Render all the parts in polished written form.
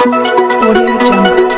Audio Jungle.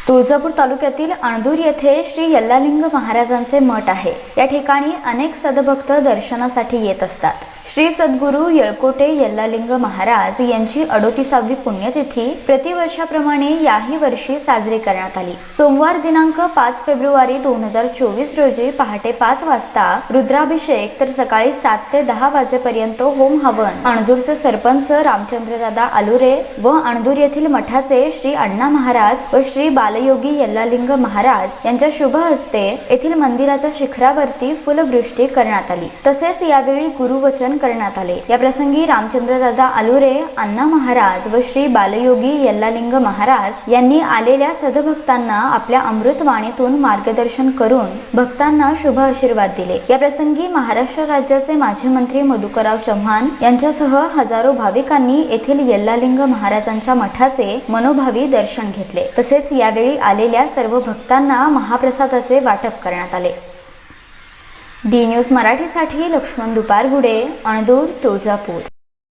Tuljapur तालुक्यातील अणदूर येथे श्री यल्लालिंग महाराजांचे मठ आहे। या ठिकाणी अनेक सद्भक्त दर्शनासाठी येत असतात। श्री सद्गुरू येळकोटे यल्लालिंग महाराज यांची 38वी पुण्यतिथी प्रतिवर्षाप्रमाणे याही वर्षी साजरी करण्यात आली। सोमवार दिनांक 5 फेब्रुवारी 2024 रोजी पहाटे 5 वाजता रुद्राभिषेक तर सकाळी 7 ते 10 वाजेपर्यंत होम हवन अणदूरचे सरपंच रामचंद्रदादा आलुरे व अणदूर येथील मठाचे श्री अण्णा महाराज व श्री बालयोगी यल्लालिंग महाराज यांच्या शुभ हस्ते येथील मंदिराच्या शिखरावरती फुलवृष्टी करण्यात आली। तसेच यावेळी गुरुवचन करण्यात आले। या प्रसंगी रामचंद्रदादा आलुरे, अण्णा महाराज व श्री बालयोगी यल्लालिंग महाराज यांनी आलेल्या सद्भक्तांना आपल्या अमृतवाणीतून मार्गदर्शन करून भक्तांना शुभ आशीर्वाद दिले। या प्रसंगी महाराष्ट्र राज्याचे माजी मंत्री मधुकरराव चव्हाण यांच्यासह हजारो भाविकांनी येथील यल्लालिंग महाराजांच्या मठाचे मनोभावी दर्शन घेतले। तसेच यावेळी आलेल्या सर्व भक्तांना महाप्रसादाचे वाटप करण्यात आले। डी न्यूज मराठीसाठी लक्ष्मण दुपारगुडे, अणदूर, तुळजापूर।